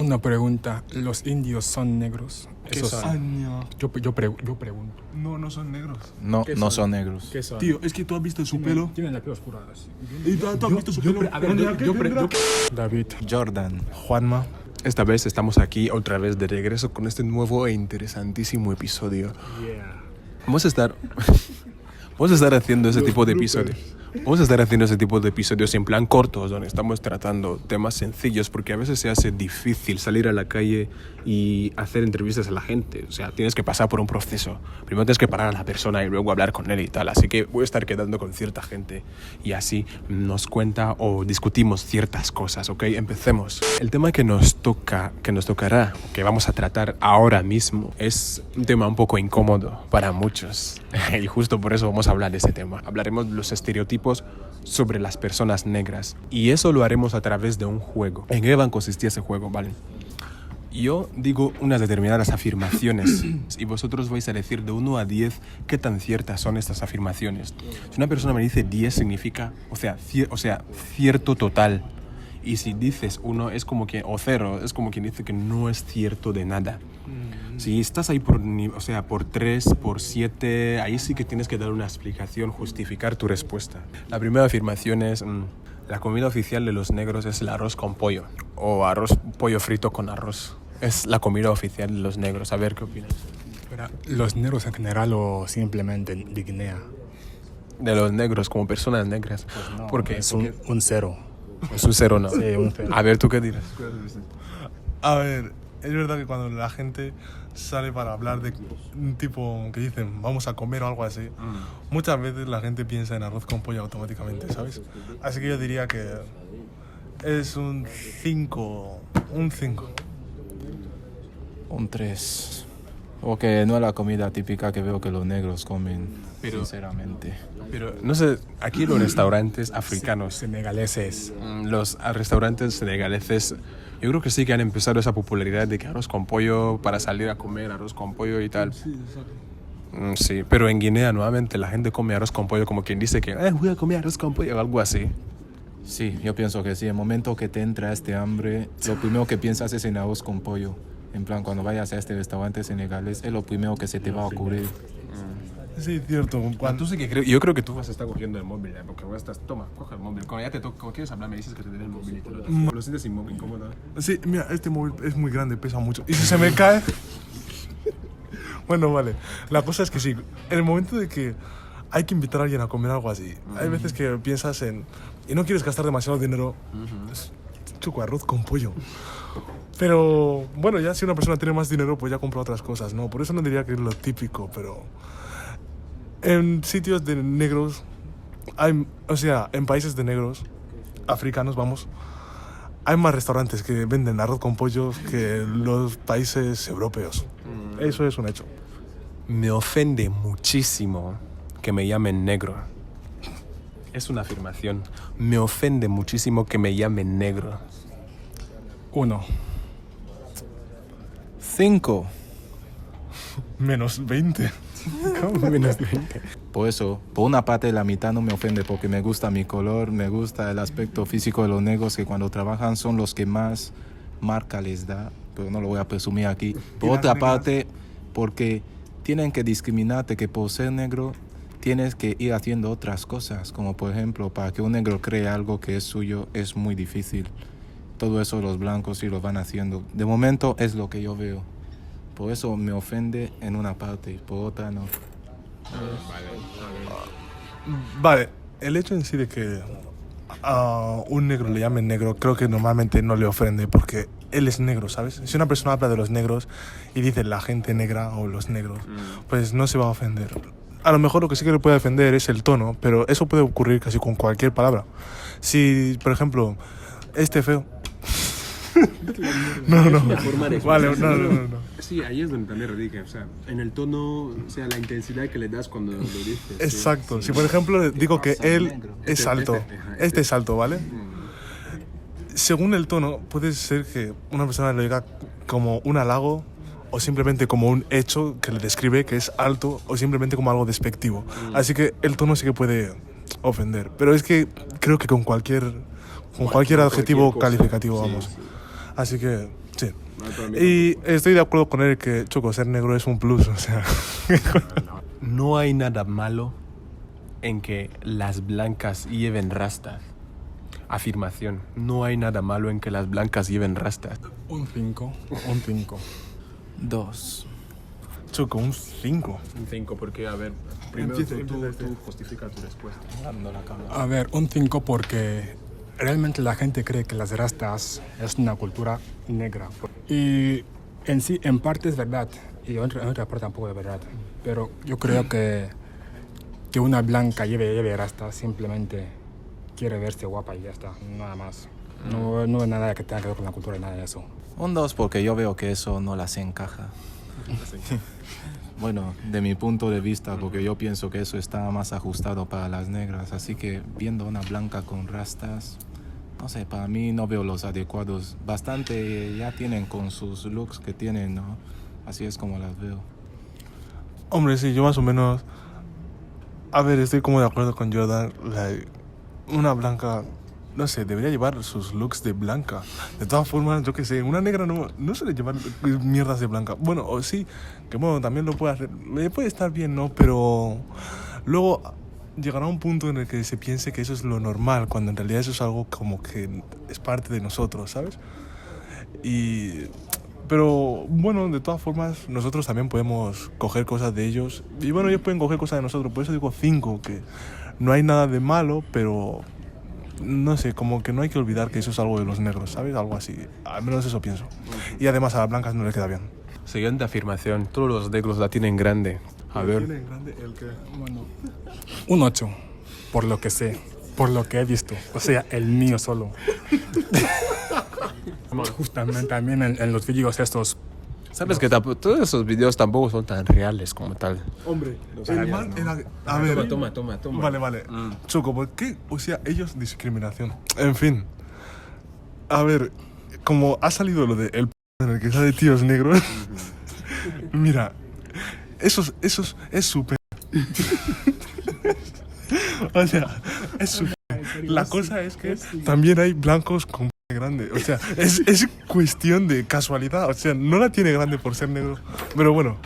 Una pregunta, ¿los indios son negros? ¿Qué Esos- son? No. Yo pregunto. No son negros. No, ¿Qué no son? son negros. ¿Qué son? Tío, es que tú has visto su pelo. Tienen la piel oscura. Así. ¿Y tú has visto su pelo? David. Jordan. Juanma. Esta vez estamos aquí otra vez de regreso con este nuevo e interesantísimo episodio. Vamos a estar haciendo ese tipo de episodios. Vamos a estar haciendo ese tipo de episodios en plan cortos, donde estamos tratando temas sencillos, porque a veces se hace difícil salir a la calle y hacer entrevistas a la gente. O sea, tienes que pasar por un proceso. Primero tienes que parar a la persona y luego hablar con él y tal. Así que voy a estar quedando con cierta gente y así nos cuenta o discutimos ciertas cosas, ¿ok? Empecemos. El tema que nos tocará, que vamos a tratar ahora mismo, es un tema un poco incómodo para muchos. Y justo por eso vamos a hablar de ese tema. Hablaremos de los estereotipos sobre las personas negras. Y eso lo haremos a través de un juego. ¿En qué va a consistir ese juego? Vale. Yo digo unas determinadas afirmaciones y vosotros vais a decir de 1 a 10 qué tan ciertas son estas afirmaciones. Si una persona me dice 10 significa, o sea, cierto total. Y si dices 1 es como que, o 0, es como quien dice que no es cierto de nada. Si estás ahí por 3, por 7, ahí sí que tienes que dar una explicación, justificar tu respuesta. La primera afirmación es, la comida oficial de los negros es el arroz con pollo, o pollo frito con arroz. Es la comida oficial de los negros. A ver, ¿qué opinas? Espera, ¿los negros en general o simplemente de Guinea? De los negros, como personas negras. No, ¿Por qué? es un cero. Es un 0, ¿no? Sí, un cero. A ver, ¿tú qué dirás? A ver, es verdad que cuando la gente sale para hablar de un tipo que dicen vamos a comer o algo así, muchas veces la gente piensa en arroz con pollo automáticamente, ¿sabes? Así que yo diría que es un 5, un 5. Un 3. Porque no es la comida típica que veo que los negros comen, sinceramente. Pero, no sé, aquí los restaurantes africanos, Senegaleses. los restaurantes senegaleses, yo creo que sí que han empezado esa popularidad de que arroz con pollo para salir a comer arroz con pollo y tal. Sí, pero en Guinea nuevamente la gente come arroz con pollo como quien dice que voy a comer arroz con pollo o algo así. Sí, yo pienso que sí. El momento que te entra este hambre, lo primero que piensas es en arroz con pollo. En plan, cuando vayas a este restaurante senegalés, es lo primero que se te va a ocurrir. Sí, cierto. Tú sí que yo creo que tú vas a estar cogiendo el móvil, porque toma, coge el móvil. Cuando ya te toca, cuando quieres hablar, me dices que te den el móvil y te lo das. Lo sientes incómodo. Sí, mira, este móvil es muy grande, pesa mucho. Y si se me cae... Bueno, vale. La cosa es que sí, en el momento de que hay que invitar a alguien a comer algo así, hay veces que piensas en... Y no quieres gastar demasiado dinero, chuco, arroz con pollo. Pero, bueno, ya si una persona tiene más dinero, pues ya compra otras cosas, ¿no? Por eso no diría que es lo típico, pero... En sitios de negros, en países de negros, africanos, vamos, hay más restaurantes que venden arroz con pollo que los países europeos. Eso es un hecho. Me ofende muchísimo que me llamen negro. Es una afirmación. Me ofende muchísimo que me llamen negro. 1. 5. Menos 20. ¿Cómo menos 20? Por eso, por una parte la mitad no me ofende porque me gusta mi color, me gusta el aspecto físico de los negros que cuando trabajan son los que más marca les da, pero no lo voy a presumir aquí. Por otra parte, porque tienen que discriminarte que por ser negro tienes que ir haciendo otras cosas, como por ejemplo, para que un negro crea algo que es suyo es muy difícil. Todo eso los blancos sí lo van haciendo. De momento es lo que yo veo. Por eso me ofende en una parte, por otra no. Vale, el hecho en sí de que a un negro le llamen negro, creo que normalmente no le ofende porque él es negro, ¿sabes? Si una persona habla de los negros y dice la gente negra o los negros, pues no se va a ofender. A lo mejor lo que sí que le puede ofender es el tono, pero eso puede ocurrir casi con cualquier palabra. Si, por ejemplo, este feo... No. Vale, no. Sí, ahí es donde también radica, o sea, en el tono, o sea, la intensidad que le das cuando lo dices. Exacto. Si por ejemplo digo que él es alto, este es alto, ¿vale? Según el tono, puede ser que una persona lo diga como un halago o simplemente como un hecho que le describe que es alto o simplemente como algo despectivo. Así que el tono sí que puede ofender. Pero es que creo que con cualquier adjetivo cosa, calificativo, sí, vamos. sí. Así que Sí. Y estoy de acuerdo con él que, Choco, ser negro es un plus, o sea. No hay nada malo en que las blancas lleven rastas. Afirmación. No hay nada malo en que las blancas lleven rastas. Un 5, un 5. 2. Choco, un 5. Un 5, porque, a ver, primero tú justifica tu respuesta. A ver, un 5 porque realmente la gente cree que las rastas es una cultura negra. Y en sí, en parte es verdad, y en otra parte tampoco es verdad. Pero yo creo que una blanca lleve rastas simplemente quiere verse guapa y ya está, nada más. No es nada que tenga que ver con la cultura y nada de eso. Un 2 porque yo veo que eso no las encaja. Bueno, de mi punto de vista, porque yo pienso que eso está más ajustado para las negras. Así que viendo una blanca con rastas, no sé, para mí no veo los adecuados. Bastante ya tienen con sus looks que tienen, ¿no? Así es como las veo. Hombre, sí, yo más o menos... A ver, estoy como de acuerdo con Jordan. Una blanca, no sé, debería llevar sus looks de blanca. De todas formas, yo qué sé, una negra no suele llevar mierdas de blanca. Bueno, o sí, que bueno, también lo puede hacer. Le puede estar bien, ¿no? Pero luego llegará un punto en el que se piense que eso es lo normal, cuando en realidad eso es algo como que es parte de nosotros, ¿sabes? Pero bueno, de todas formas, nosotros también podemos coger cosas de ellos. Y bueno, ellos pueden coger cosas de nosotros. Por eso digo 5, que no hay nada de malo, pero no sé, como que no hay que olvidar que eso es algo de los negros, ¿sabes? Algo así. Al menos eso pienso. Y además a las blancas no les queda bien. Siguiente afirmación. Todos los negros la tienen grande. A ver. ¿Tienen grande el qué? Bueno, un 8, por lo que sé, por lo que he visto. O sea, el mío solo. Justamente también en los vídeos estos. Sabes que todos esos videos tampoco son tan reales como tal. Hombre, el man era... A ver... Toma. Vale. Choco, ¿por qué? O sea, ellos discriminación. En fin. A ver, como ha salido lo de el en el que sale tíos negros. Mira, esos es súper... O sea, es súper... La cosa es que también hay blancos con grande. O sea, es cuestión de casualidad. O sea, no la tiene grande por ser negro. Pero bueno,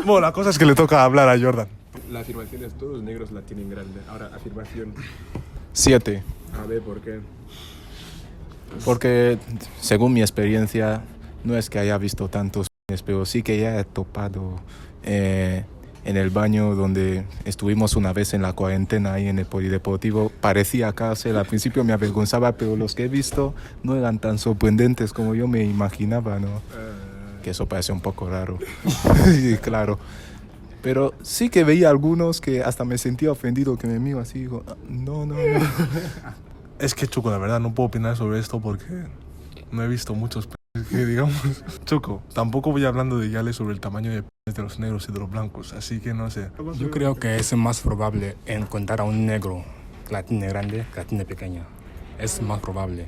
la cosa es que le toca hablar a Jordan. La afirmación es todos los negros la tienen grande. Ahora, afirmación. 7. A ver, ¿por qué? Porque, según mi experiencia, no es que haya visto tantos penes, pero sí que ya he topado en el baño donde estuvimos una vez en la cuarentena ahí en el polideportivo. Parecía cárcel, al principio me avergonzaba, pero los que he visto no eran tan sorprendentes como yo me imaginaba, ¿no? Que eso parece un poco raro. Sí, claro. Pero sí que veía algunos que hasta me sentía ofendido, que me miro así y digo, no. Es que, Choco, la verdad, no puedo opinar sobre esto porque no he visto muchos penes que digamos. Choco, tampoco voy hablando de Yale sobre el tamaño de penes de los negros y de los blancos, así que no sé. Yo creo que es más probable encontrar a un negro que la tiene grande que la tiene pequeña. Es más probable.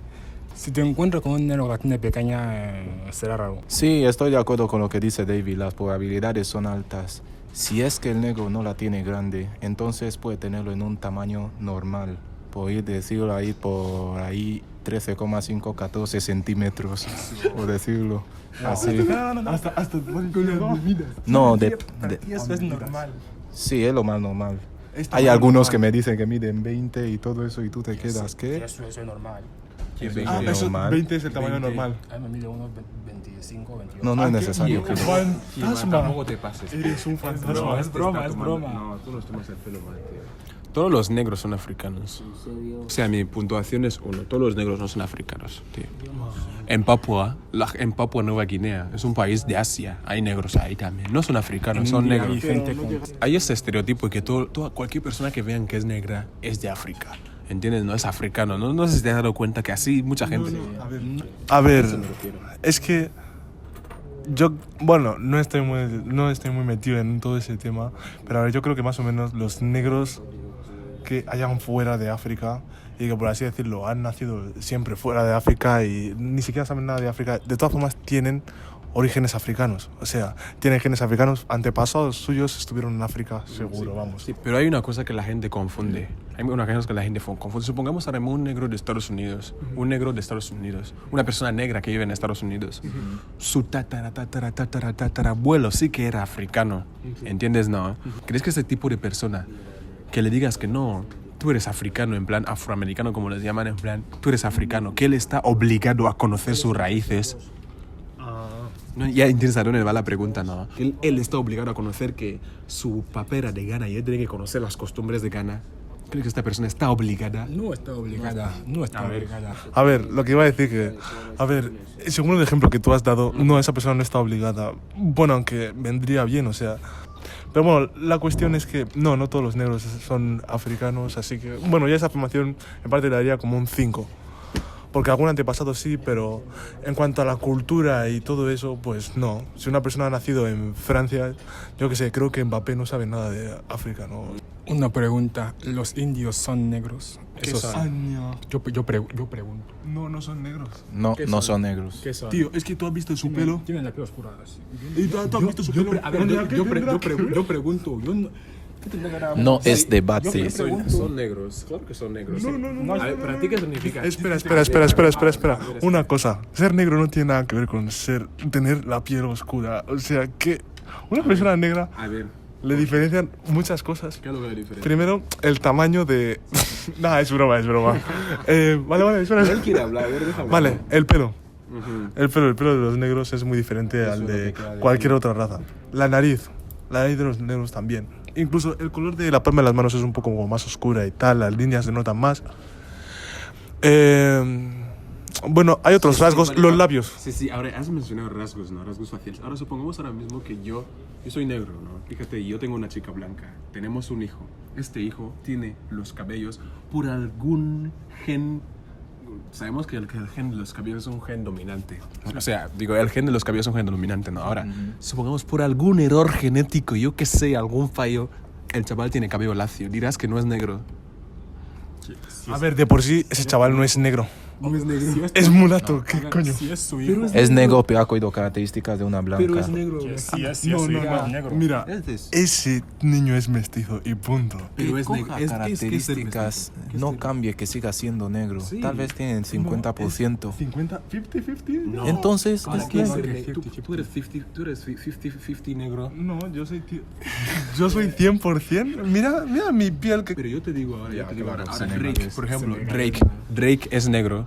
Si te encuentras con un negro que la tiene pequeña, será raro. Sí, estoy de acuerdo con lo que dice David, las probabilidades son altas. Si es que el negro no la tiene grande, entonces puede tenerlo en un tamaño normal. Por decirlo ahí, por ahí 13,5, 14 centímetros, por decirlo así. Hasta No, Eso es normal. sí, es lo más normal. Hay algunos que me dicen que miden 20 y todo eso y tú te quedas, ¿qué? Eso es normal. Eso es eso, normal. 20 es el tamaño normal. A mí me mide unos 25, 28. No es necesario. Tampoco te pases. Eres un fantasma. es broma. No, tú nos tomas el pelo mal, tío. Todos los negros son africanos. O sea, mi puntuación es 1. Todos los negros no son africanos, tío. En Papua Nueva Guinea, es un país de Asia. Hay negros ahí también. No son africanos, son Hay negros. gente con... Hay ese estereotipo que cualquier persona que vean que es negra es de África. ¿Entiendes? No es africano. No sé si te has dado cuenta que así mucha gente... A ver, es que yo, bueno, no estoy muy metido en todo ese tema, pero a ver, yo creo que más o menos los negros que hayan fuera de África y que por así decirlo han nacido siempre fuera de África y ni siquiera saben nada de África, de todas formas tienen orígenes africanos. O sea, tiene genes africanos, antepasados suyos estuvieron en África, seguro, vamos. Sí, pero hay una cosa que la gente confunde. Hay una cosa que la gente confunde. Supongamos ahora mismo un negro de Estados Unidos. Un negro de Estados Unidos. Una persona negra que vive en Estados Unidos. Su tatarabuelo sí que era africano. ¿Entiendes? No. ¿Crees que ese tipo de persona que le digas que no, tú eres africano, en plan afroamericano, como les llaman, en plan, tú eres africano, que él está obligado a conocer sus raíces? No, ya entiendes a dónde va la pregunta, ¿no? Él está obligado a conocer que su papá era de Ghana y él tiene que conocer las costumbres de Ghana. ¿Crees que esta persona está obligada? No está obligada, no está obligada. A ver, lo que iba a decir que... A ver, según el ejemplo que tú has dado, no, esa persona no está obligada. Bueno, aunque vendría bien, o sea... Pero bueno, la cuestión es que no todos los negros son africanos, así que... Bueno, ya esa afirmación en parte le daría como un 5. Porque algún antepasado sí, pero en cuanto a la cultura y todo eso, pues no. Si una persona ha nacido en Francia, yo qué sé, creo que Mbappé no sabe nada de África, ¿no? Una pregunta, ¿los indios son negros? ¿Qué Esos- son? Yo pregunto. No son negros. No, no son negros. ¿Qué son? Tío, es que tú has visto su pelo. Tienen la piel oscura. Así. ¿Y tú has visto su pelo? A ver, yo pregunto. ¿Qué tendrá que dar? No es Yo debate. pregunto. Son negros, claro que son negros. No. A ver, ¿para ti qué significa? Espera. Una cosa, ser negro no tiene nada que ver con tener la piel oscura. O sea, que una persona negra A ver, le diferencian muchas cosas. ¿qué es lo que le diferencia? Primero, el tamaño de... Nada, es broma. Vale, espera. Él quiere hablar, a ver, déjame. Vale, el pelo. Ujú. El pelo de los negros es muy diferente al es lo de que queda de cualquier otra raza. La nariz de los negros también. Incluso el color de la palma de las manos es un poco como más oscura y tal, las líneas se notan más. Bueno, hay otros rasgos, vale, los labios. Sí, ahora has mencionado rasgos, ¿no? Rasgos faciales. Ahora supongamos ahora mismo que yo soy negro, ¿no? Fíjate, yo tengo una chica blanca. Tenemos un hijo. Este hijo tiene los cabellos por algún gen. Sabemos que el gen de los cabellos es un gen dominante. O sea, digo, el gen de los cabellos es un gen dominante, ¿no? Ahora, supongamos por algún error genético, yo que sé, algún fallo, el chaval tiene cabello lacio. Dirás que no es negro. A ver, de por sí ese chaval no es negro. No es negro. Es mulato, ¿qué coño? Si es su hijo. Es negro, pero ha cogido características de una blanca. Pero es negro. Si es su hijo, es negro. Mira, Es- ese niño es mestizo y punto. Pero es Coja negro. Es características, no cambie que siga siendo negro. Sí. Tal vez tienen 50%. 50, 50. No. Entonces, Ahora, es ¿qué es negro. tú eres 50 negro. No, yo soy 100%. Mira mi piel que... Pero yo te digo ahora, claro, ahora sí, Drake, negro. por ejemplo, Drake es negro.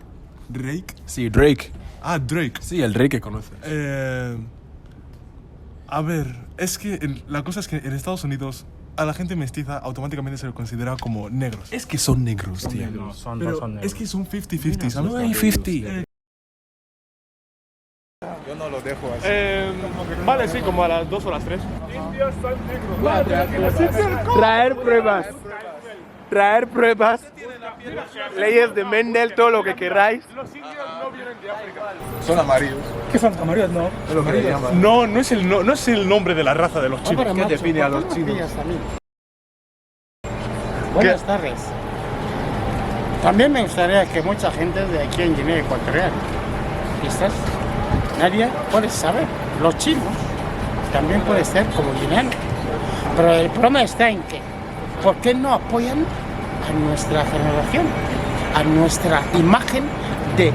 Drake. Sí, Drake. Ah, Drake. Sí, el Drake que conoces. A ver, es que la cosa es que en Estados Unidos a la gente mestiza automáticamente se le considera como negros. Es que son negros, tío. No son Pero negros. es que son 50-50, ¿sabes? No hay 50. Yo no lo dejo así. Vale, sí, como a las 2 o las 3. Traer pruebas, leyes de Mendel, todo lo que queráis. Son amarillos. ¿Qué son amarillos? No. No es el nombre de la raza de los chinos. ¿Qué define a los chinos? Buenas tardes. También me gustaría que mucha gente de aquí en Guinea Ecuatorial, quizás nadie puede saber, los chinos también puede ser como guineanos. Pero el problema está en que, ¿por qué no apoyan a nuestra generación, a nuestra imagen de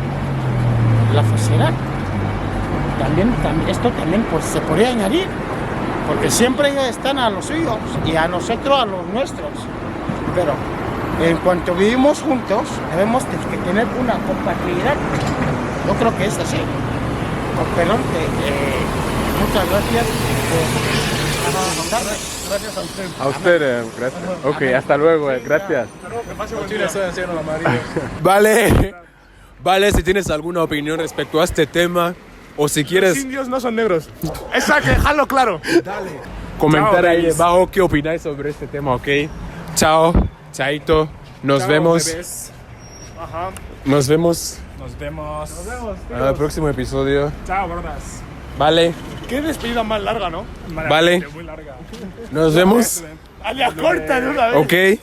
la sociedad? Esto también pues, se podría añadir, porque siempre ellos están a los suyos y a nosotros a los nuestros. Pero en cuanto vivimos juntos, debemos de tener una compatibilidad. Yo creo que es así. Con perdón, muchas gracias. Gracias a usted. A usted, gracias. Ok, hasta luego, gracias. Vale, si tienes alguna opinión respecto a este tema o si Los quieres indios no son negros. Esa que dejarlo claro. comentar Chao, ahí babies. debajo qué opináis sobre este tema, ¿ok? Chao, chaito, nos vemos. Ajá. Nos vemos Nos vemos. en el próximo episodio. Chao, brodas. Vale, Qué despedida más larga, ¿no? Vale. Muy larga. nos vemos. Alia corta de una vez. Ok.